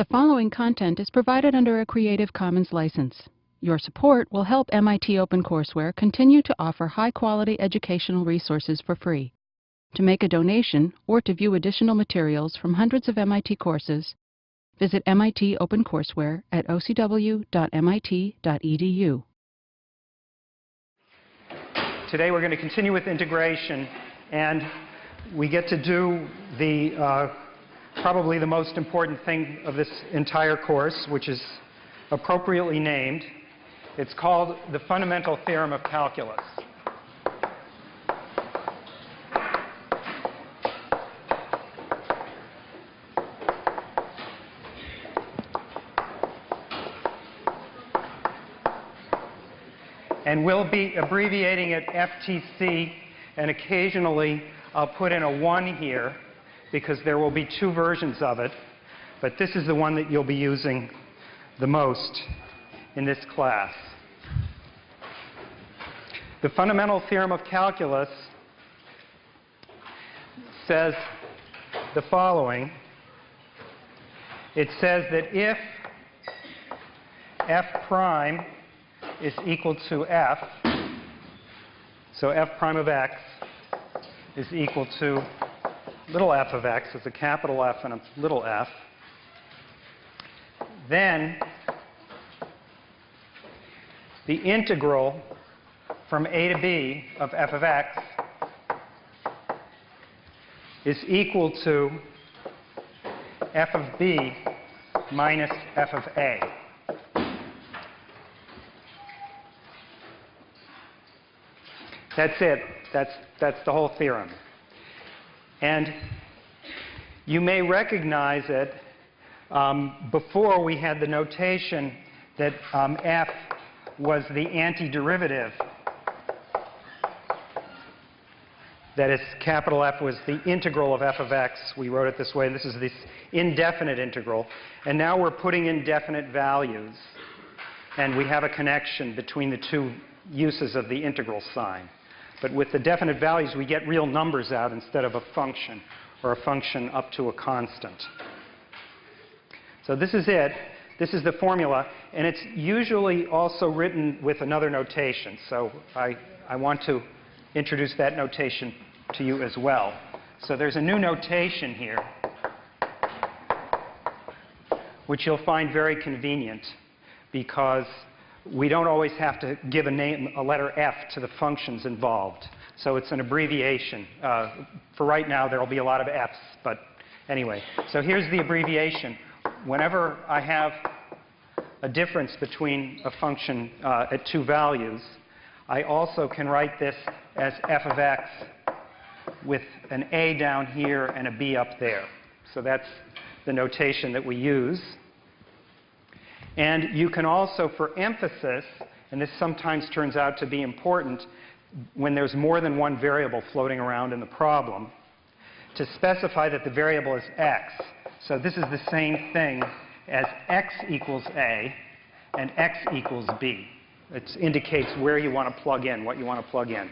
The following content is provided under a Creative Commons license. Your support will help MIT OpenCourseware continue to offer high-quality educational resources for free. To make a donation or to view additional materials from hundreds of MIT courses, visit MIT OpenCourseware at ocw.mit.edu. Today we're going to continue with integration, and we get to do the probably the most important thing of this entire course, which is appropriately named. It's called the fundamental theorem of calculus. And we'll be abbreviating it FTC, and occasionally I'll put in a 1 here because there will be two versions of it, but this is the one that you'll be using the most in this class. The fundamental theorem of calculus says the following. It says that if f prime is equal to f, so f prime of x is equal to little f of x, it's a capital F and a little f, then the integral from a to b of f of x is equal to f of b minus f of a. That's it. That's the whole theorem. And you may recognize it before we had the notation that f was the antiderivative. That is, capital F was the integral of f of x. We wrote it this way. This is this indefinite integral. And now we're putting in definite values. And we have a connection between the two uses of the integral sign. But with the definite values, we get real numbers out instead of a function, or a function up to a constant. So this is it. This is the formula. And it's usually also written with another notation. So I want to introduce that notation to you as well. So there's a new notation here, which you'll find very convenient, because we don't always have to give a letter F to the functions involved. So it's an abbreviation. For right now, there will be a lot of Fs, but anyway. So here's the abbreviation. Whenever I have a difference between a function at two values, I also can write this as f of x with an a down here and a b up there. So that's the notation that we use. And you can also, for emphasis, and this sometimes turns out to be important when there's more than one variable floating around in the problem, to specify that the variable is x. So this is the same thing as x equals a and x equals b. It indicates where you want to plug in, what you want to plug in.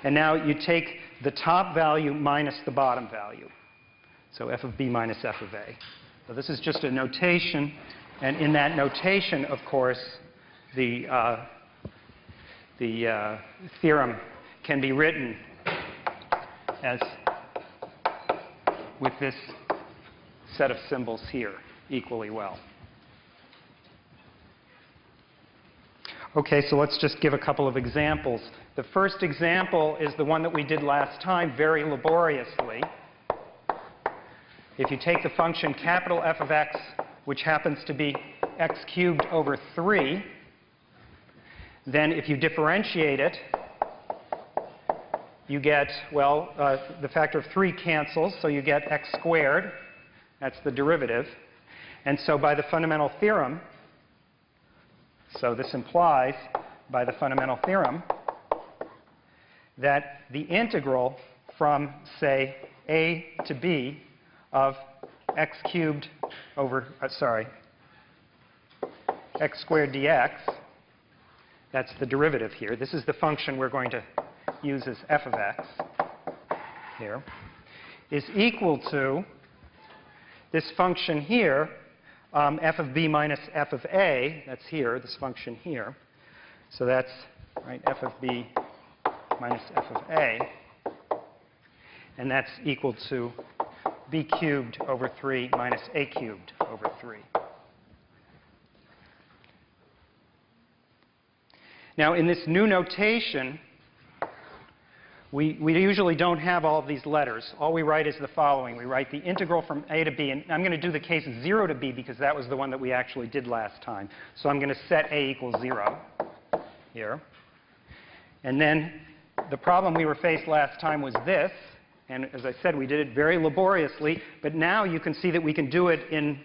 And now you take the top value minus the bottom value. So f of b minus f of a. So this is just a notation. And in that notation, of course, the theorem can be written as with this set of symbols here equally well. Okay, so let's just give a couple of examples. The first example is the one that we did last time very laboriously. If you take the function capital F of x, which happens to be x cubed over 3, then if you differentiate it, you get, well, the factor of 3 cancels, so you get x squared. That's the derivative. And so by the fundamental theorem, so this implies, by the fundamental theorem, that the integral from, say, a to b of x cubed over, x squared dx, that's the derivative here. This is the function we're going to use as f of x here, is equal to this function here f of b minus f of a, that's here, this function here. So that's, right, f of b minus f of a. And that's equal to b cubed over 3 minus a cubed over 3. Now, in this new notation, we usually don't have all of these letters. All we write is the following. We write the integral from a to b. And I'm going to do the case 0 to b because that was the one that we actually did last time. So I'm going to set a equals 0 here. And then the problem we were faced last time was this. And as I said, we did it very laboriously. But now you can see that we can do it in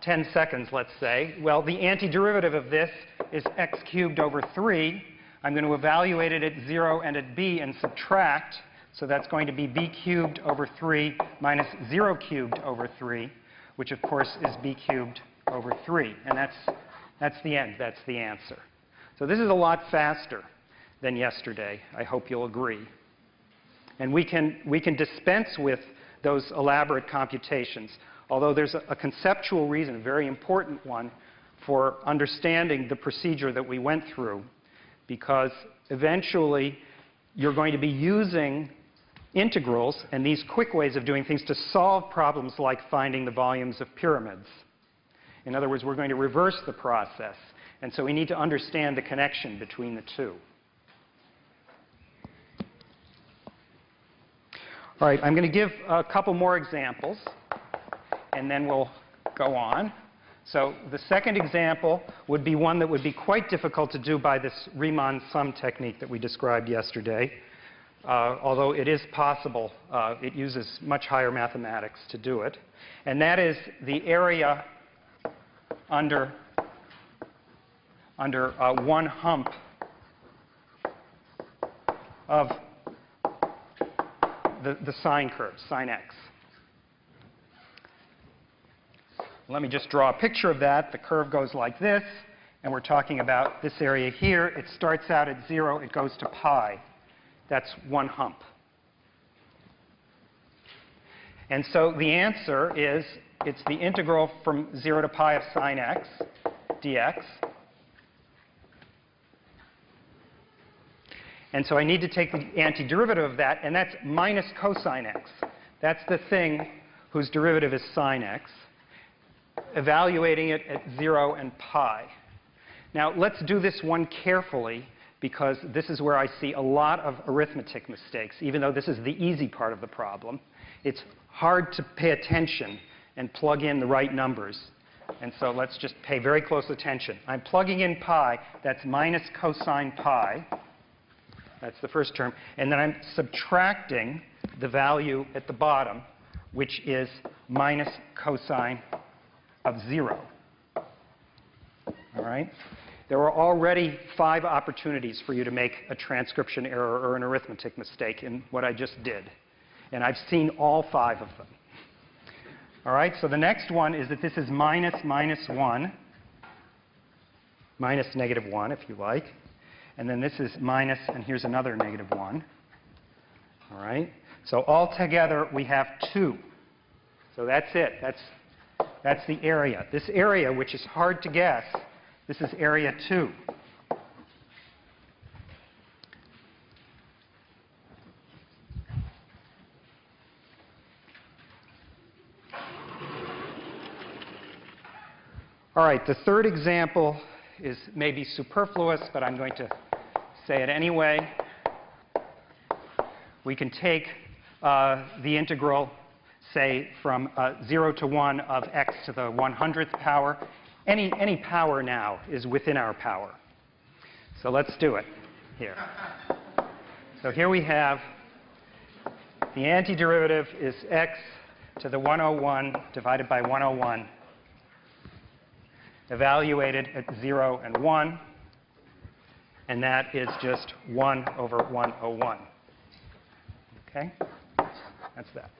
10 seconds, let's say. Well, the antiderivative of this is x cubed over 3. I'm going to evaluate it at 0 and at b and subtract. So that's going to be b cubed over 3 minus 0 cubed over 3, which, of course, is b cubed over 3. And that's the end. That's the answer. So this is a lot faster than yesterday. I hope you'll agree. And we can dispense with those elaborate computations, although there's a conceptual reason, a very important one, for understanding the procedure that we went through, because eventually you're going to be using integrals and these quick ways of doing things to solve problems like finding the volumes of pyramids. In other words, we're going to reverse the process. And so we need to understand the connection between the two. All right, I'm going to give a couple more examples, and then we'll go on. So the second example would be one that would be quite difficult to do by this Riemann sum technique that we described yesterday, although it is possible. It uses much higher mathematics to do it. And that is the area under one hump of the sine curve, sine x. Let me just draw a picture of that. The curve goes like this, and we're talking about this area here. It starts out at 0. It goes to pi. That's one hump. And so the answer is it's the integral from 0 to pi of sine x dx. And so I need to take the antiderivative of that, and that's minus cosine x. That's the thing whose derivative is sine x, evaluating it at 0 and pi. Now, let's do this one carefully, because this is where I see a lot of arithmetic mistakes, even though this is the easy part of the problem. It's hard to pay attention and plug in the right numbers. And so let's just pay very close attention. I'm plugging in pi. That's minus cosine pi. That's the first term. And then I'm subtracting the value at the bottom, which is minus cosine of 0. All right? There were already 5 opportunities for you to make a transcription error or an arithmetic mistake in what I just did. And I've seen all 5 of them. All right? So the next one is that this is minus 1, minus negative 1, if you like. And then this is minus, and here's another negative 1. All right? So altogether, we have 2. So that's it. That's the area. This area, which is hard to guess, this is area 2. All right, the third example is maybe superfluous, but I'm going to say it anyway. We can take the integral, say, from 0 to 1 of x to the 100th power. Any power now is within our power. So let's do it here. So here we have the antiderivative is x to the 101 divided by 101, evaluated at 0 and 1, and that is just 1 over 101. Okay? That's that.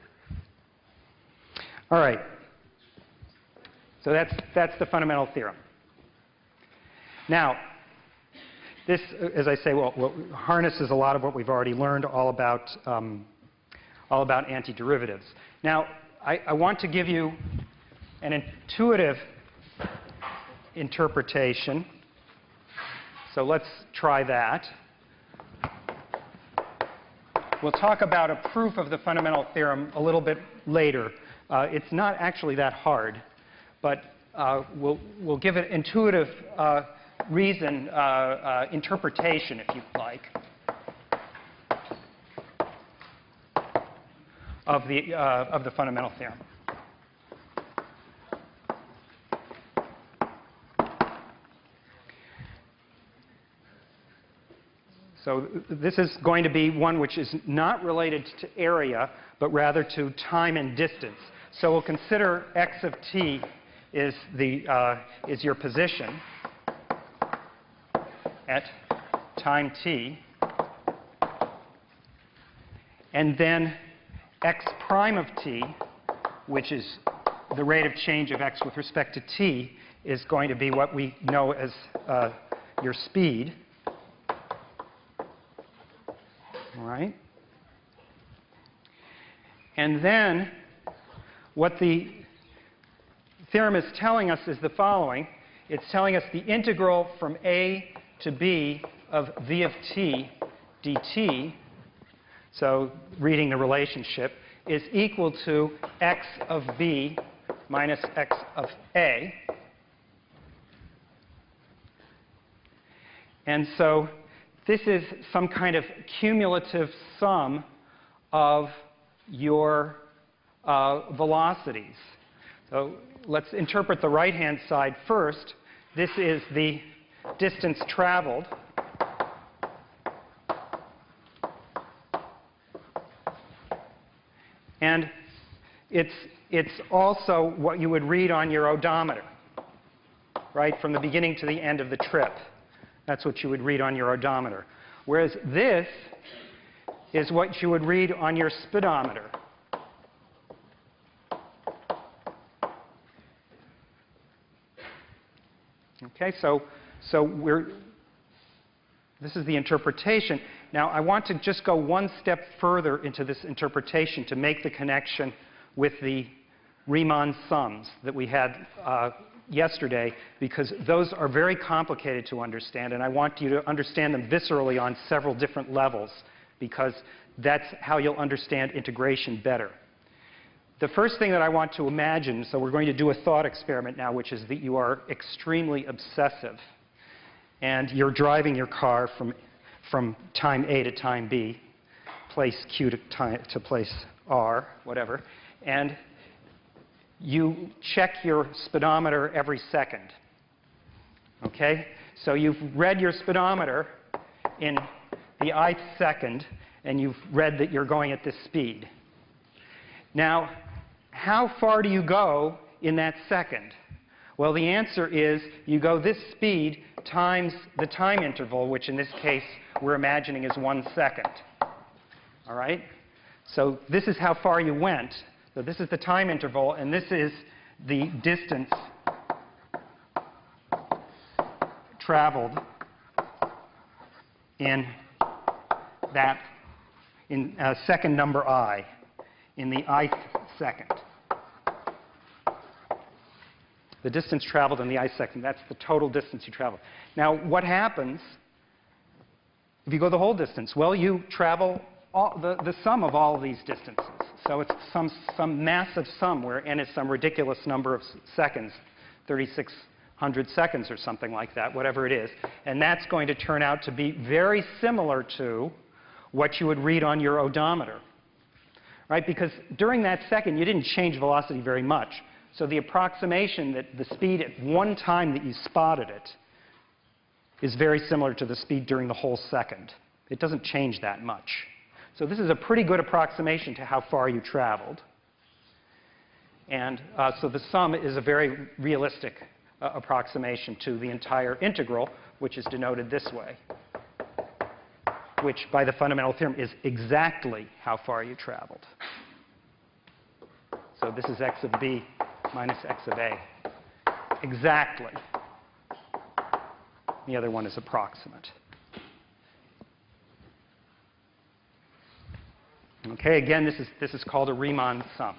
All right. So that's the fundamental theorem. Now, this, as I say, harnesses a lot of what we've already learned all about antiderivatives. Now, I want to give you an intuitive interpretation. So let's try that. We'll talk about a proof of the fundamental theorem a little bit later. It's not actually that hard, but we'll give an intuitive reason interpretation, if you'd like, of the fundamental theorem. So this is going to be one which is not related to area, but rather to time and distance. So we'll consider x of t is your position at time t, and then x prime of t, which is the rate of change of x with respect to t, is going to be what we know as your speed. All right? And then what the theorem is telling us is the following. It's telling us the integral from a to b of v of t dt, so reading the relationship, is equal to x of b minus x of a. And so this is some kind of cumulative sum of your velocities. So let's interpret the right-hand side first. This is the distance traveled. And it's also what you would read on your odometer, right, from the beginning to the end of the trip. That's what you would read on your odometer. Whereas this is what you would read on your speedometer. Okay, so this is the interpretation. Now, I want to just go one step further into this interpretation to make the connection with the Riemann sums that we had yesterday, because those are very complicated to understand, and I want you to understand them viscerally on several different levels, because that's how you'll understand integration better. The first thing that I want to imagine, so we're going to do a thought experiment now, which is that you are extremely obsessive, and you're driving your car from time A to time B, place Q to place R, whatever, and you check your speedometer every second. Okay? So you've read your speedometer in the ith second, and you've read that you're going at this speed. Now, how far do you go in that second? Well, the answer is you go this speed times the time interval, which in this case we're imagining is 1 second. All right? So this is how far you went. So this is the time interval, and this is the distance traveled in second number I, in the ith second. The distance traveled in the ith second, that's the total distance you traveled. Now, what happens if you go the whole distance? Well, you travel the sum of all of these distances. So it's some massive sum where n is some ridiculous number of seconds, 3,600 seconds or something like that, whatever it is. And that's going to turn out to be very similar to what you would read on your odometer, right? Because during that second, you didn't change velocity very much. So the approximation that the speed at one time that you spotted it is very similar to the speed during the whole second. It doesn't change that much. So this is a pretty good approximation to how far you traveled. And so the sum is a very realistic approximation to the entire integral, which is denoted this way, which by the fundamental theorem is exactly how far you traveled. So this is x of b minus x of a. Exactly. The other one is approximate. Okay, again, this is called a Riemann sum.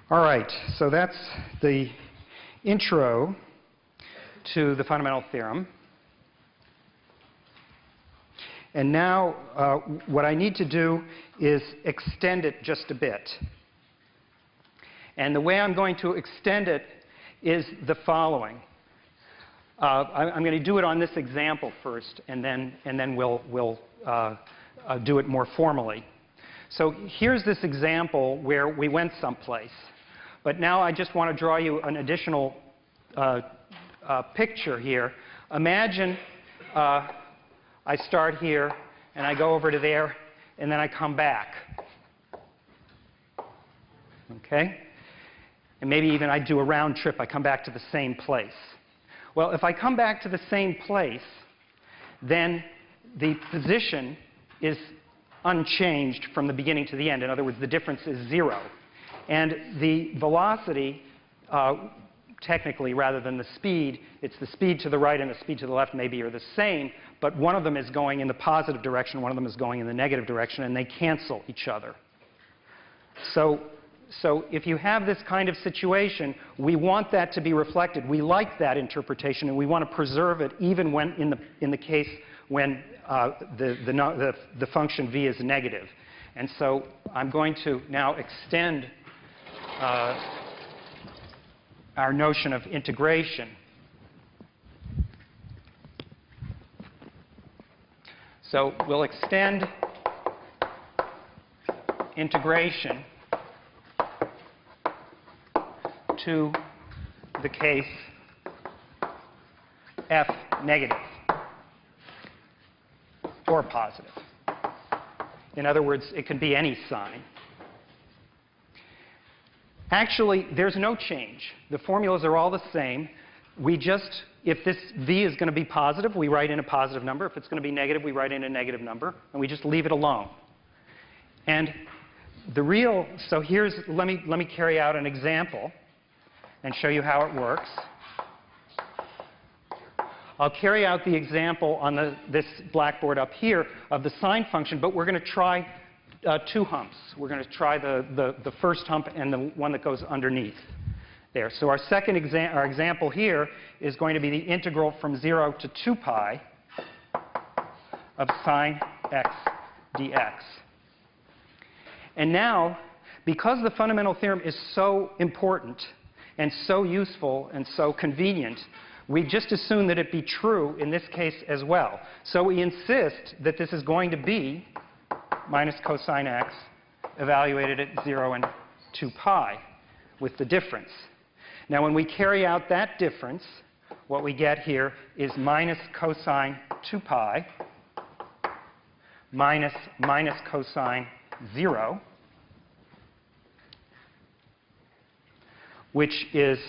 All right, so that's the intro to the fundamental theorem. And now what I need to do is extend it just a bit. And the way I'm going to extend it is the following. I'm going to do it on this example first, and then we'll do it more formally. So here's this example where we went someplace. But now I just want to draw you an additional picture here. Imagine I start here, and I go over to there, and then I come back. Okay? And maybe even I do a round trip. I come back to the same place. Well, if I come back to the same place, then the position is unchanged from the beginning to the end. In other words, the difference is 0. And the velocity, technically, rather than the speed, it's the speed to the right and the speed to the left maybe are the same, but one of them is going in the positive direction, one of them is going in the negative direction, and they cancel each other. So if you have this kind of situation, we want that to be reflected. We like that interpretation, and we want to preserve it even when in the case when the function v is negative. And so I'm going to now extend our notion of integration. So we'll extend integration to the case f negative or positive. In other words, it can be any sign. Actually, there's no change. The formulas are all the same. We just, if this v is going to be positive, we write in a positive number. If it's going to be negative, we write in a negative number, and we just leave it alone. And the real, so here's, let me carry out an example and show you how it works. I'll carry out the example on this blackboard up here of the sine function, but we're going to try two humps. We're going to try the first hump and the one that goes underneath there. So our second example here is going to be the integral from 0 to 2 pi of sine x dx. And now, because the fundamental theorem is so important and so useful and so convenient, we just assume that it be true in this case as well. So we insist that this is going to be minus cosine x evaluated at 0 and 2 pi with the difference. Now when we carry out that difference, what we get here is minus cosine 2 pi minus cosine 0, which is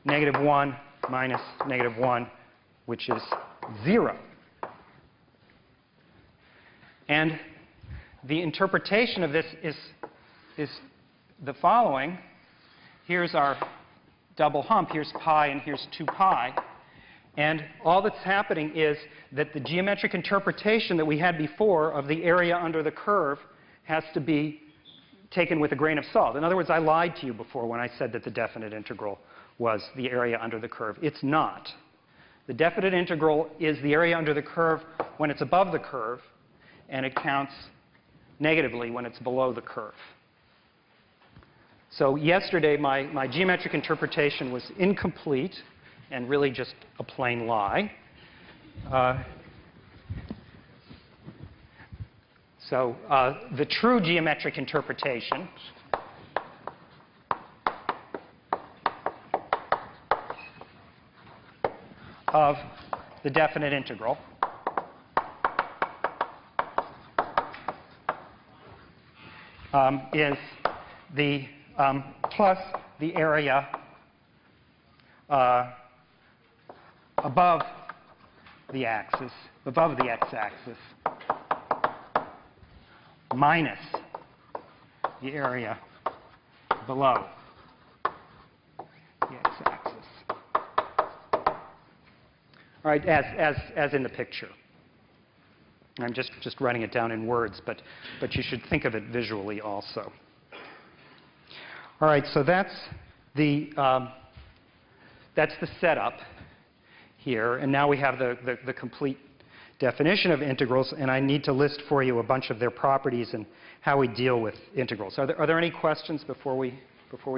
negative 1 minus negative 1, which is 0. And the interpretation of this is the following. Here's our double hump. Here's pi and here's 2 pi. And all that's happening is that the geometric interpretation that we had before of the area under the curve has to be taken with a grain of salt. In other words, I lied to you before when I said that the definite integral was the area under the curve. It's not. The definite integral is the area under the curve when it's above the curve, and it counts negatively when it's below the curve. So yesterday, my geometric interpretation was incomplete and really just a plain lie. So the true geometric interpretation of the definite integral is the plus the area above the axis, above the x-axis, minus the area below the x-axis. All right, as in the picture. I'm just writing it down in words, but you should think of it visually also. All right, so that's the setup here. And now we have the complete definition of integrals. And I need to list for you a bunch of their properties and how we deal with integrals. Are there any questions before we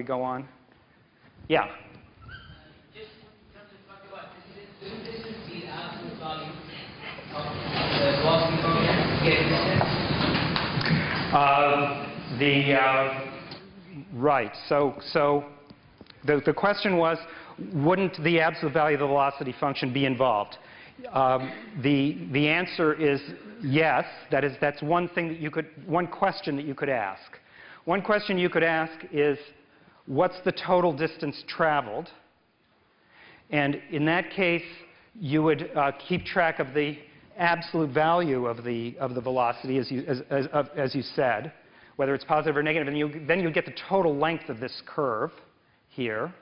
go on? Yeah. Just want to talk about this is the absolute value of the velocity function. Right. So the question was, wouldn't the absolute value of the velocity function be involved? The answer is yes. That's one thing that one question that you could ask. One question you could ask is, what's the total distance traveled? And in that case, you would keep track of the absolute value of the velocity, as you said, whether it's positive or negative, and then you get the total length of this curve here.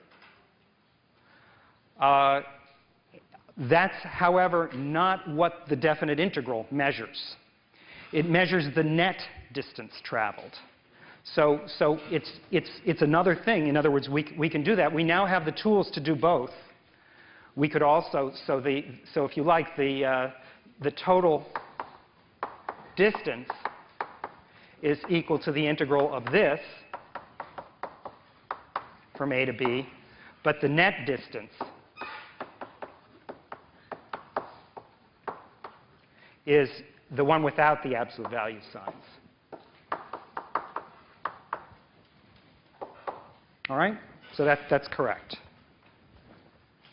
That's, however, not what the definite integral measures. It measures the net distance traveled. So it's another thing. In other words, we can do that. We now have the tools to do both. We could also, so if you like, the total distance is equal to the integral of this from A to B, but the net distance is the one without the absolute value signs. All right? So that's correct.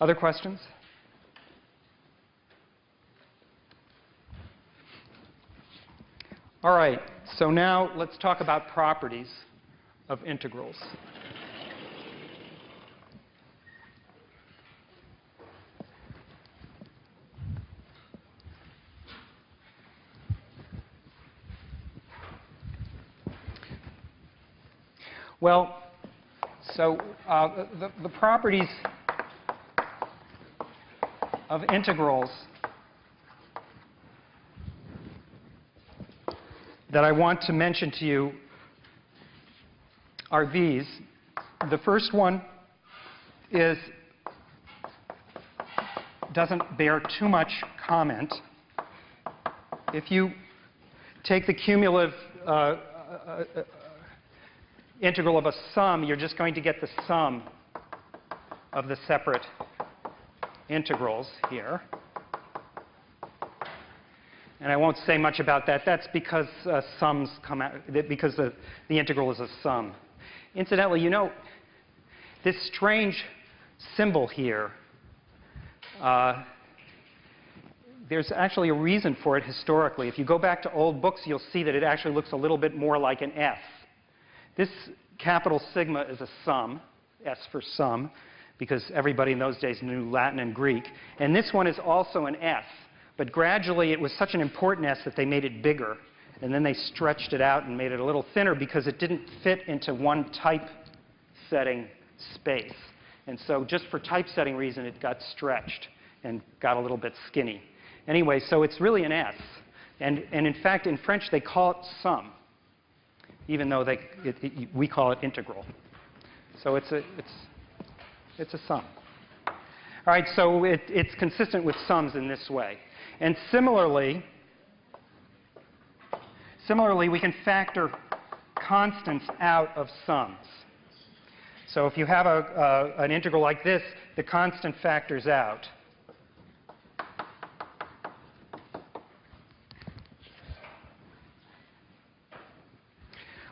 Other questions? All right. So now let's talk about properties of integrals. Well, so the properties of integrals that I want to mention to you are these. The first one doesn't bear too much comment. If you take the cumulative integral of a sum, you're just going to get the sum of the separate integrals here. And I won't say much about that. That's because sums come out, because the integral is a sum. Incidentally, you know, this strange symbol here, there's actually a reason for it historically. If you go back to old books, you'll see that it actually looks a little bit more like an S. This capital sigma is a sum, S for sum, because everybody in those days knew Latin and Greek. And this one is also an S. But gradually, it was such an important S that they made it bigger. And then they stretched it out and made it a little thinner because it didn't fit into one typesetting space. And so just for typesetting reason, it got stretched and got a little bit skinny. Anyway, so it's really an S. And in fact, in French, they call it sum, even though we call it integral. So it's a sum. All right, so it's consistent with sums in this way. And similarly, we can factor constants out of sums. So if you have an integral like this, the constant factors out.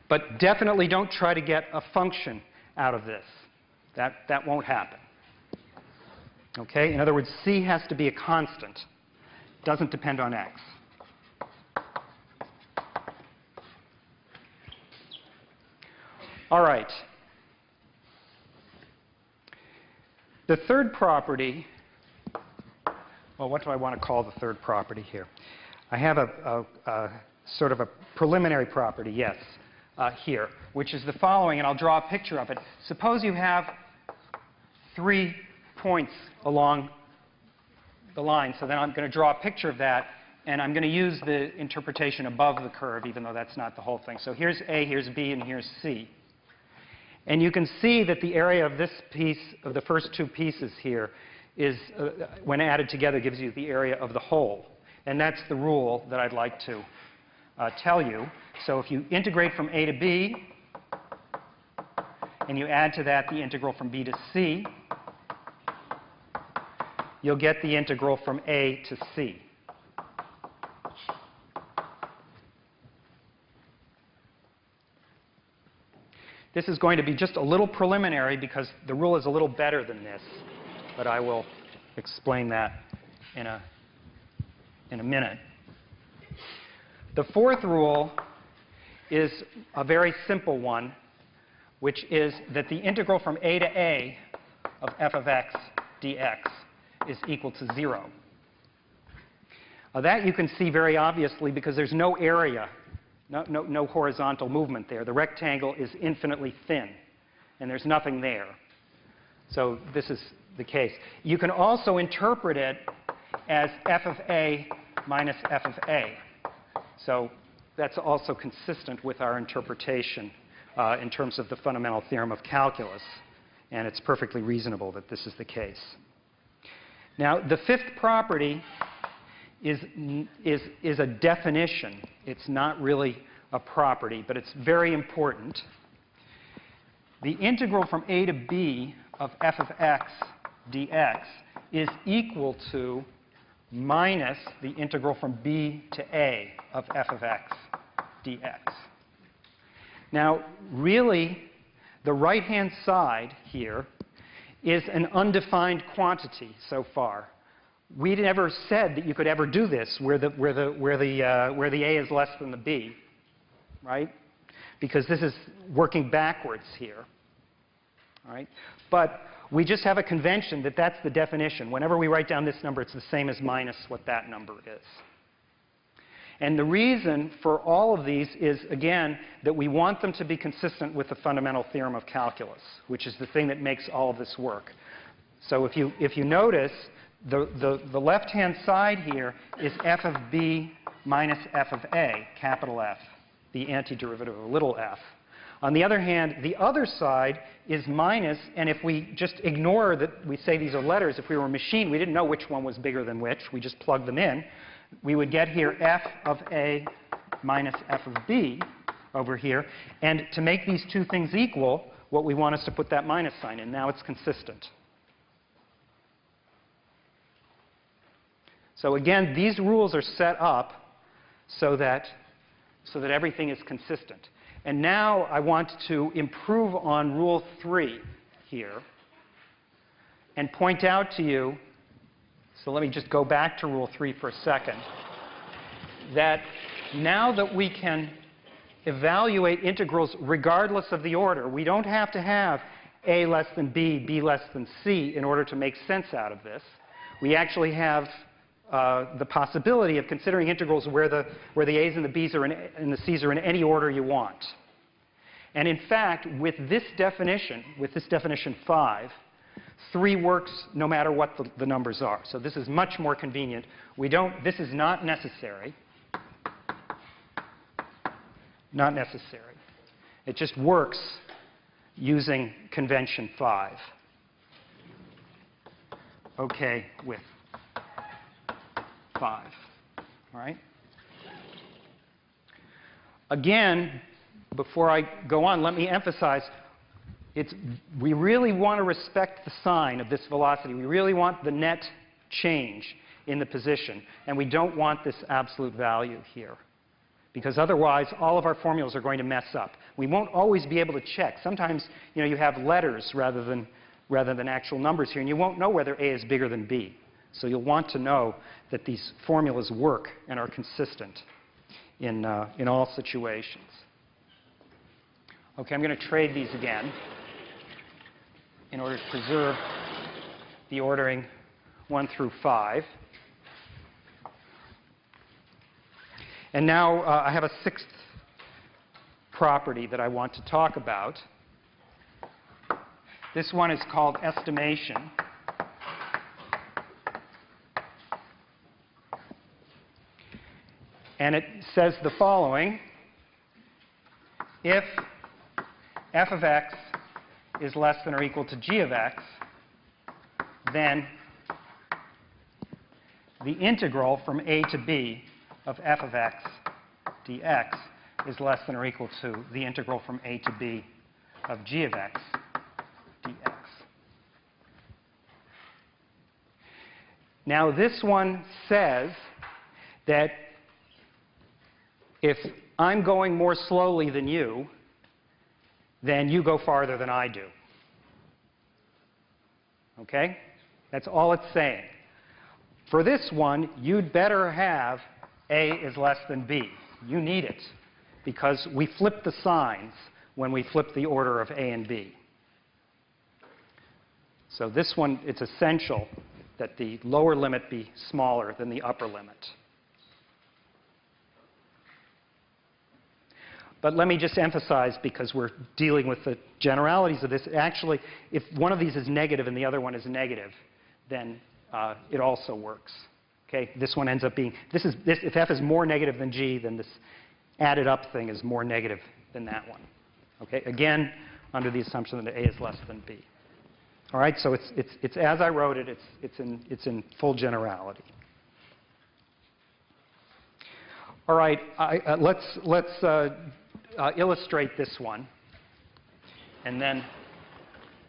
But definitely don't try to get a function out of this. That won't happen. Okay? In other words, C has to be a constant. Doesn't depend on X. All right. The third property, well, what do I want to call the third property here? I have a sort of a preliminary property, yes, here, which is the following, and I'll draw a picture of it. Suppose you have 3 points along the line, so then I'm going to draw a picture of that, and I'm going to use the interpretation above the curve, even though that's not the whole thing. So here's A, here's B, and here's C. And you can see that the area of this piece, of the first two pieces here, is, when added together, gives you the area of the whole. And that's the rule that I'd like to tell you. So if you integrate from a to b, and you add to that the integral from b to c, you'll get the integral from a to c. This is going to be just a little preliminary because the rule is a little better than this, but I will explain that in a minute. The fourth rule is a very simple one, which is that the integral from a to a of f of x dx is equal to 0. That you can see very obviously because there's no area, no horizontal movement there. The rectangle is infinitely thin, and there's nothing there. So this is the case. You can also interpret it as f of a minus f of a. So that's also consistent with our interpretation in terms of the fundamental theorem of calculus, and it's perfectly reasonable that this is the case. Now, the fifth property is a definition. It's not really a property, but it's very important. The integral from a to b of f of x dx is equal to minus the integral from b to a of f of x dx. Now, really, the right-hand side here is an undefined quantity so far. We never said that you could ever do this where the a is less than the b, right? Because this is working backwards here, all right? But we just have a convention that that's the definition. Whenever we write down this number, it's the same as minus what that number is. And the reason for all of these is, again, that we want them to be consistent with the fundamental theorem of calculus, which is the thing that makes all of this work. So if you notice, the left-hand side here is f of b minus f of a, capital F, the antiderivative of little f. On the other hand, the other side is minus, and if we just ignore that we say these are letters, if we were a machine, we didn't know which one was bigger than which. We just plugged them in. We would get here f of a minus f of b over here. And to make these two things equal, what we want is to put that minus sign in. Now it's consistent. So again, these rules are set up so that everything is consistent. And now I want to improve on Rule 3 here and point out to you, so let me just go back to Rule 3 for a second, that now that we can evaluate integrals regardless of the order, we don't have to have a less than b, b less than c in order to make sense out of this. We actually have the possibility of considering integrals where the a's and the b's are and the c's are in any order you want. And in fact, with this definition 5, 3 works no matter what the numbers are. So this is much more convenient. This is not necessary. Not necessary. It just works using convention 5. Okay with 5. All right? Again, before I go on, let me emphasize, we really want to respect the sign of this velocity. We really want the net change in the position. And we don't want this absolute value here. Because otherwise, all of our formulas are going to mess up. We won't always be able to check. Sometimes, you have letters rather than actual numbers here, and you won't know whether A is bigger than B. So you'll want to know that these formulas work and are consistent in all situations. OK, I'm going to trade these again in order to preserve the ordering 1 through 5. And now I have a 6th property that I want to talk about. This one is called estimation. And it says the following. If f of x is less than or equal to g of x, then the integral from a to b of f of x dx is less than or equal to the integral from a to b of g of x dx. Now, this one says that if I'm going more slowly than you, then you go farther than I do. Okay? That's all it's saying. For this one, you'd better have A is less than B. You need it, because we flip the signs when we flip the order of A and B. So this one, it's essential that the lower limit be smaller than the upper limit. But let me just emphasize, because we're dealing with the generalities of this, actually, if one of these is negative and the other one is negative, then it also works. Okay? This one ends up being, if f is more negative than g, then this added up thing is more negative than that one. Okay? Again, under the assumption that a is less than b. All right? So it's as I wrote it. It's in full generality. All right. Let's illustrate this one, and then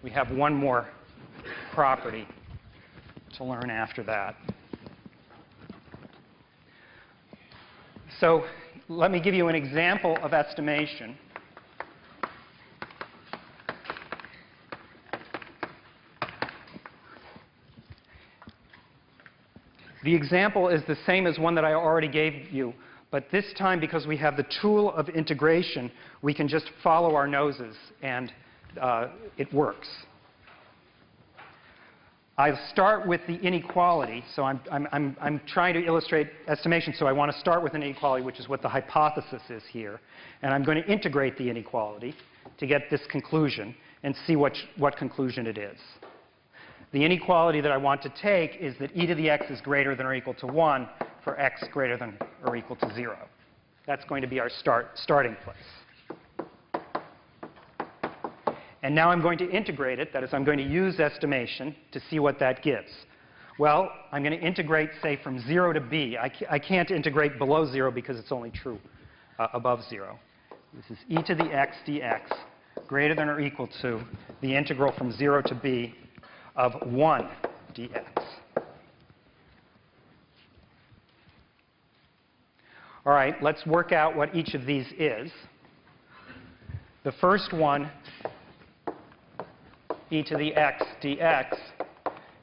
we have one more property to learn after that. So let me give you an example of estimation. The example is the same as one that I already gave you, but this time, because we have the tool of integration, we can just follow our noses, and it works. I'll start with the inequality. So I'm trying to illustrate estimation, so I want to start with an inequality, which is what the hypothesis is here. And I'm going to integrate the inequality to get this conclusion and see what conclusion it is. The inequality that I want to take is that e to the x is greater than or equal to 1 for x greater than or equal to 0. That's going to be our starting place. And now I'm going to integrate it. That is, I'm going to use estimation to see what that gives. Well, I'm going to integrate, say, from 0 to b. I can't integrate below 0 because it's only true above 0. This is e to the x dx greater than or equal to the integral from 0 to b of 1 dx. All right, let's work out what each of these is. The first one, e to the x dx,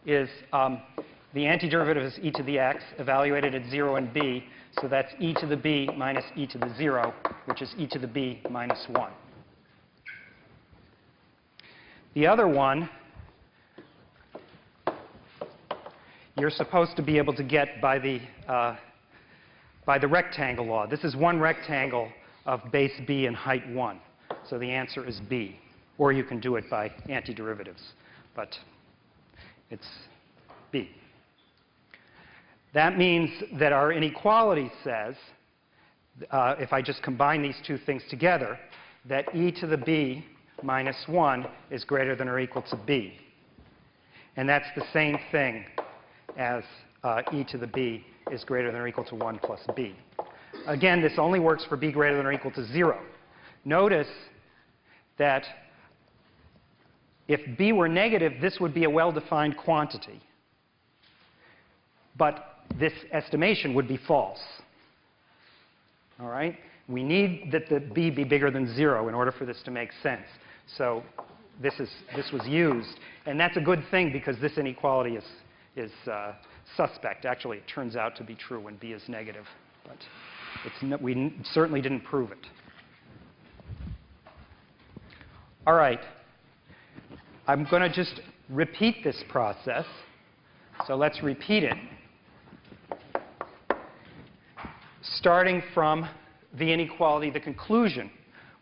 is the antiderivative is e to the x, evaluated at 0 and b, so that's e to the b minus e to the 0, which is e to the b minus 1. The other one, you're supposed to be able to get by the rectangle law. This is one rectangle of base b and height 1. So the answer is b. Or you can do it by antiderivatives. But it's b. That means that our inequality says, if I just combine these two things together, that e to the b minus 1 is greater than or equal to b. And that's the same thing as e to the b is greater than or equal to 1 plus b. Again, this only works for b greater than or equal to 0. Notice that if b were negative, this would be a well-defined quantity. But this estimation would be false. All right? We need that the b be bigger than 0 in order for this to make sense. So this was used. And that's a good thing, because this inequality is suspect. Actually, it turns out to be true when b is negative. But we certainly didn't prove it. All right. I'm going to just repeat this process. So let's repeat it. Starting from the inequality, the conclusion,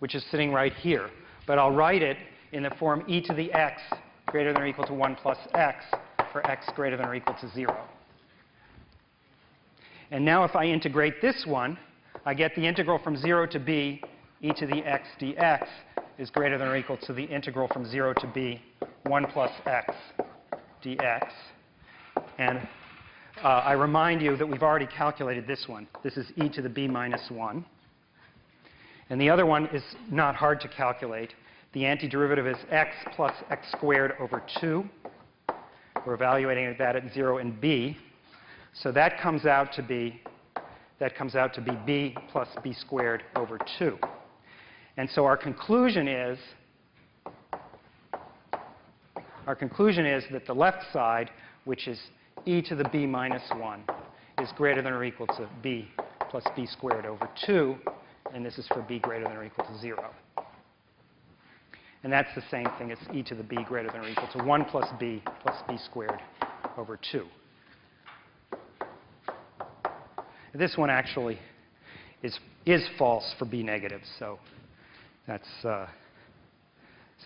which is sitting right here. But I'll write it in the form e to the x greater than or equal to 1 plus x for x greater than or equal to 0. And now if I integrate this one, I get the integral from 0 to b e to the x dx is greater than or equal to the integral from 0 to b 1 plus x dx. And I remind you that we've already calculated this one. This is e to the b minus 1. And the other one is not hard to calculate. The antiderivative is x plus x squared over 2. We're evaluating that at 0 and b. So that comes out to be b plus b squared over 2. And so our conclusion is that the left side, which is e to the b minus 1, is greater than or equal to b plus b squared over 2. And this is for b greater than or equal to 0. And that's the same thing as e to the b greater than or equal to 1 plus b squared over 2. This one actually is false for b negative, so that's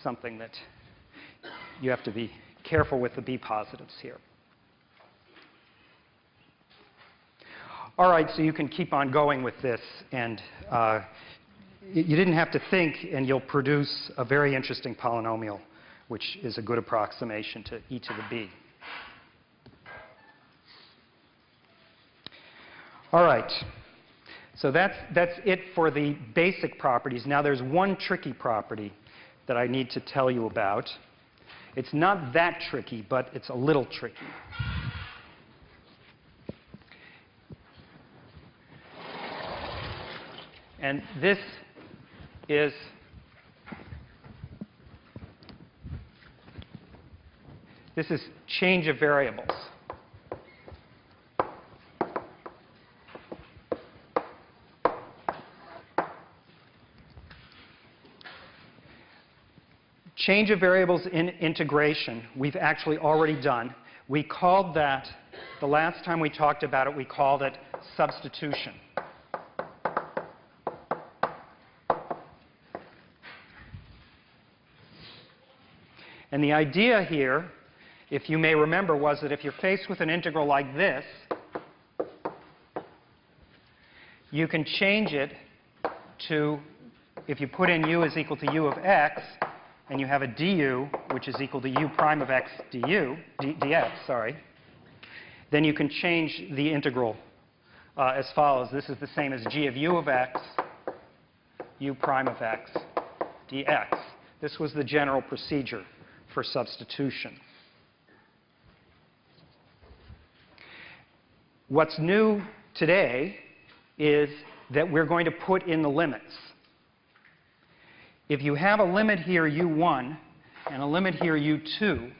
something that you have to be careful with the b positives here. All right, so you can keep on going with this, and you didn't have to think, and you'll produce a very interesting polynomial, which is a good approximation to e to the b. All right, so that's it for the basic properties. Now there's one tricky property that I need to tell you about. It's not that tricky, but it's a little tricky. And this is change of variables. Change of variables in integration, we've actually already done. We called that, the last time we talked about it, we called it substitution. And the idea here, if you may remember, was that if you're faced with an integral like this, you can change it to, if you put in u is equal to u of x, and you have a du, which is equal to u prime of x dx, then you can change the integral as follows. This is the same as g of u of x, u prime of x dx. This was the general procedure for substitution. What's new today is that we're going to put in the limits. If you have a limit here, u1, and a limit here, u2,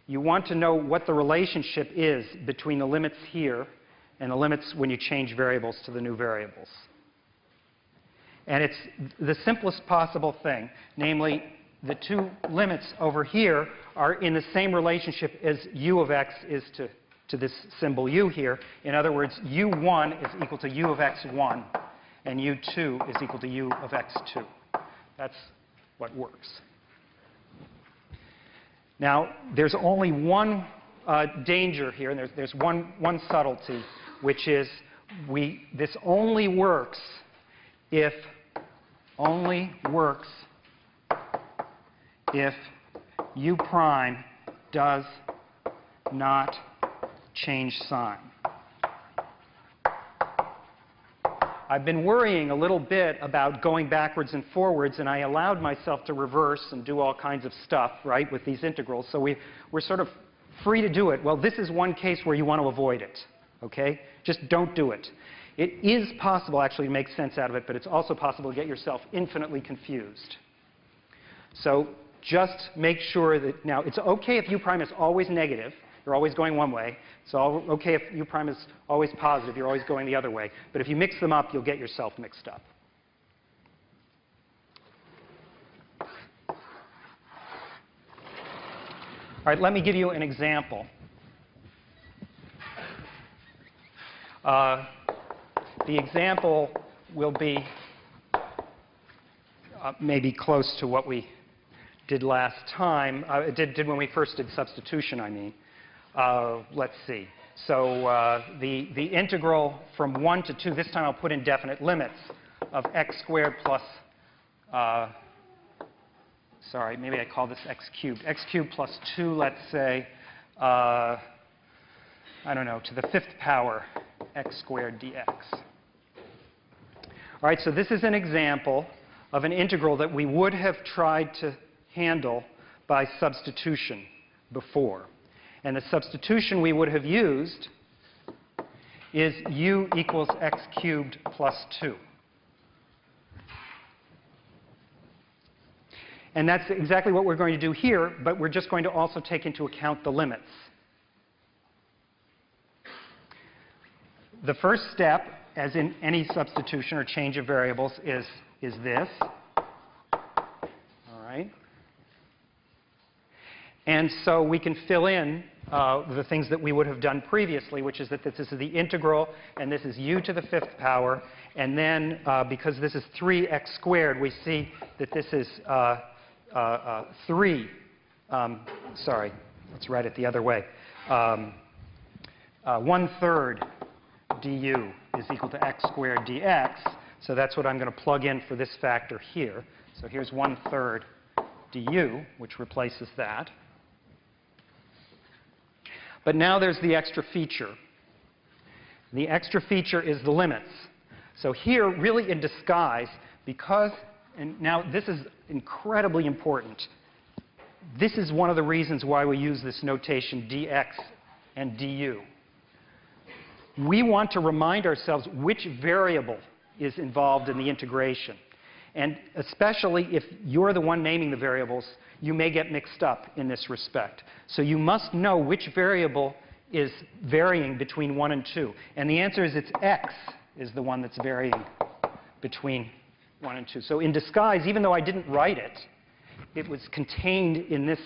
you want to know what the relationship is between the limits here and the limits when you change variables to the new variables. And it's the simplest possible thing, namely, the two limits over here are in the same relationship as u of x is to this symbol u here. In other words, u1 is equal to u of x1, and u2 is equal to u of x2. That's what works. Now, there's only one danger here, and there's one subtlety, which is this only works if u prime does not change sign. I've been worrying a little bit about going backwards and forwards, and I allowed myself to reverse and do all kinds of stuff, right, with these integrals. So we're sort of free to do it. Well, this is one case where you want to avoid it, okay? Just don't do it. It is possible, actually, to make sense out of it, but it's also possible to get yourself infinitely confused. So just make sure that, now, it's okay if u prime is always negative. You're always going one way. It's okay if u prime is always positive. You're always going the other way. But if you mix them up, you'll get yourself mixed up. All right, let me give you an example. The example will be maybe close to what we did last time, did when we first did substitution, I mean. Let's see. So the integral from 1 to 2, this time I'll put in definite limits, of x squared plus sorry, maybe I call this x cubed. X cubed plus 2, let's say, I don't know, to the 5th power x squared dx. All right, so this is an example of an integral that we would have tried to handle by substitution before. And the substitution we would have used is u equals x cubed plus 2. And that's exactly what we're going to do here, but we're just going to also take into account the limits. The first step, as in any substitution or change of variables, is this. All right? And so we can fill in the things that we would have done previously, which is that this is the integral, and this is u to the 5th power. And then, because this is 3x squared, we see that this is 3. Sorry, let's write it the other way. 1/3 du is equal to x squared dx. So that's what I'm going to plug in for this factor here. So here's 1/3 du, which replaces that. But now there's the extra feature. The extra feature is the limits. So here, really in disguise, because, and now this is incredibly important, this is one of the reasons why we use this notation dx and du. We want to remind ourselves which variable is involved in the integration. And especially if you're the one naming the variables, you may get mixed up in this respect. So you must know which variable is varying between 1 and 2. And the answer is it's x is the one that's varying between 1 and 2. So in disguise, even though I didn't write it, it was contained in this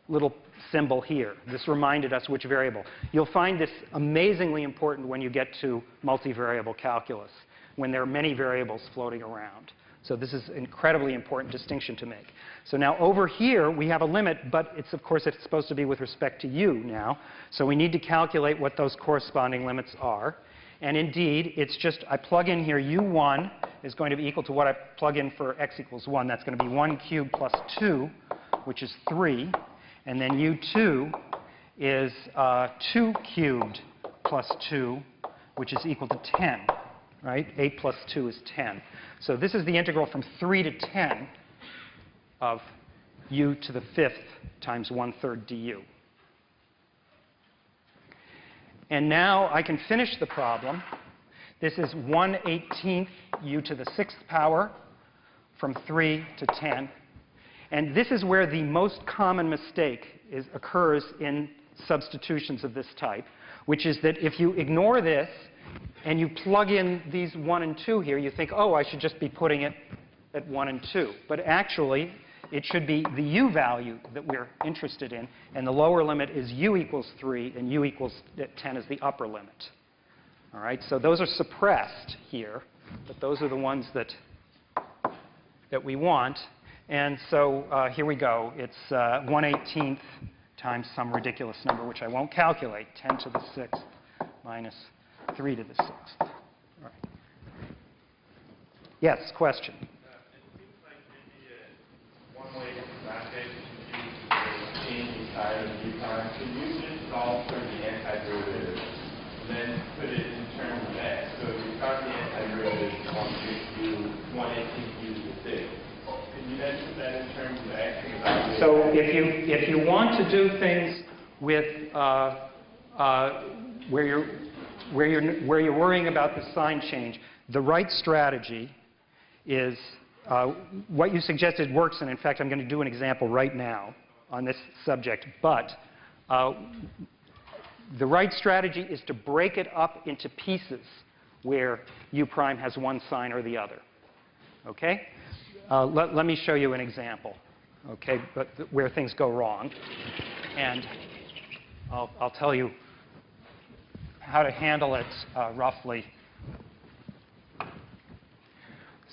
little symbol here. This reminded us which variable. You'll find this amazingly important when you get to multivariable calculus, when there are many variables floating around. So this is an incredibly important distinction to make. So now over here, we have a limit, but it's, of course, it's supposed to be with respect to u now. So we need to calculate what those corresponding limits are. And indeed, it's just, I plug in here, u1 is going to be equal to what I plug in for x equals 1. That's going to be 1 cubed plus 2, which is 3. And then u2 is 2 cubed plus 2, which is equal to 10. Right? 8 plus 2 is 10. So this is the integral from 3 to 10 of u to the 5th times 1/3 du. And now I can finish the problem. This is 1/18 u to the 6th power from 3 to 10. And this is where the most common mistake occurs in substitutions of this type, which is that if you ignore this and you plug in these 1 and 2 here, you think, oh, I should just be putting it at 1 and 2. But actually, it should be the u value that we're interested in. And the lower limit is u equals 3, and u equals 10 is the upper limit. All right? So those are suppressed here, but those are the ones that we want. And so here we go. It's 1/18 times some ridiculous number, which I won't calculate, 10 to the 6th minus 3 to the 6th. All right. Yes, question? It seems like maybe one way to facet is to change the side of the time. Can you just solve for the antiderivative and then put it in terms of x? So if you start the antiderivative, 1/18 u to the 6th. Can you then put that in terms of x? So if you want to do things with where you're worrying about the sign change, the right strategy is what you suggested works, and in fact, I'm going to do an example right now on this subject. But the right strategy is to break it up into pieces where u prime has one sign or the other. Okay? Let me show you an example. Okay, but where things go wrong, and I'll tell you how to handle it roughly.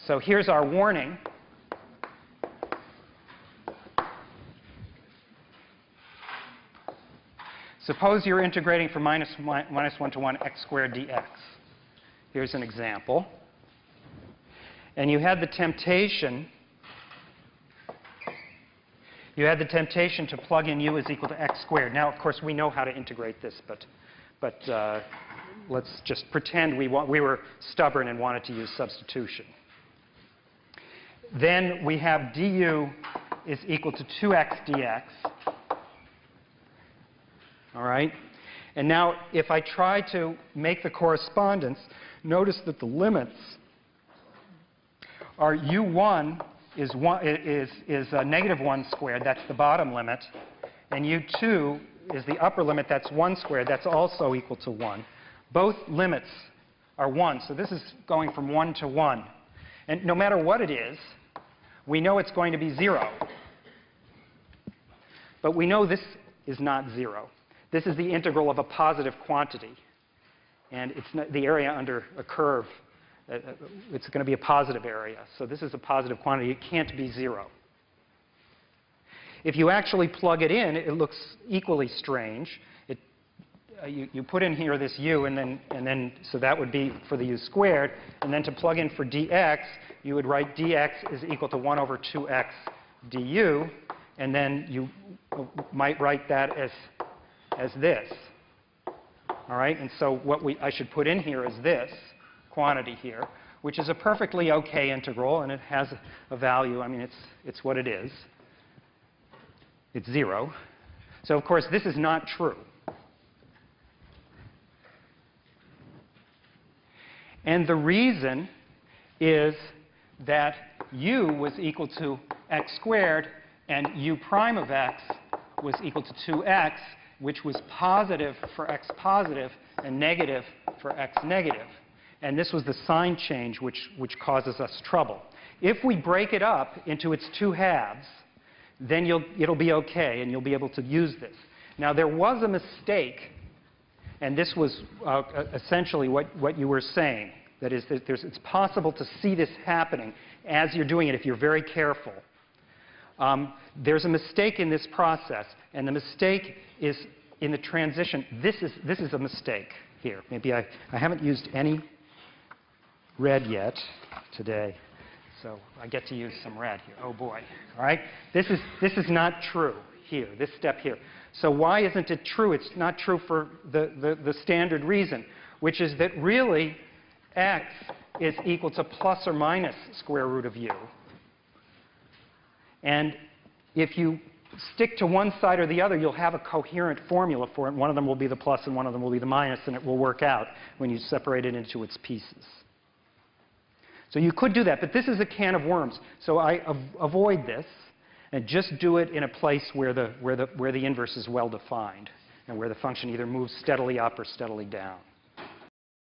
So here's our warning. Suppose you're integrating from minus 1 to 1 x squared dx. Here's an example. And you had the temptation you had the temptation to plug in u is equal to x squared. Now, of course, we know how to integrate this, but let's just pretend we were stubborn and wanted to use substitution. Then we have du is equal to 2x dx. All right? And now, if I try to make the correspondence, notice that the limits are u1 is negative 1 squared. That's the bottom limit. And u2 is the upper limit. That's 1 squared. That's also equal to 1. Both limits are 1. So this is going from 1 to 1. And no matter what it is, we know it's going to be 0. But we know this is not 0. This is the integral of a positive quantity. And it's not the area under a curve. It's going to be a positive area. So this is a positive quantity. It can't be 0. If you actually plug it in, it looks equally strange. You put in here this u, and then so that would be for the u squared. And then to plug in for dx, you would write dx is equal to 1 over 2x du. And then you might write that as this. All right? And so what I should put in here is this quantity here, which is a perfectly okay integral, and it has a value. I mean, it's what it is. It's 0. So, of course, this is not true. And the reason is that u was equal to x squared, and u prime of x was equal to 2x, which was positive for x positive and negative for x negative. And this was the sign change which causes us trouble. If we break it up into its 2 halves, then it'll be okay, and you'll be able to use this. Now, there was a mistake, and this was essentially what you were saying. That is, that it's possible to see this happening as you're doing it if you're very careful. There's a mistake in this process, and the mistake is in the transition. This is a mistake here. Maybe I haven't used any red yet today, so I get to use some red here. Oh boy! All right, this is not true here. This step here. So why isn't it true? It's not true for the standard reason, which is that really x is equal to plus or minus square root of u. And if you stick to one side or the other, you'll have a coherent formula for it. One of them will be the plus and one of them will be the minus, and it will work out when you separate it into its pieces. So you could do that, but this is a can of worms. So I avoid this and just do it in a place where the inverse is well defined and where the function either moves steadily up or steadily down.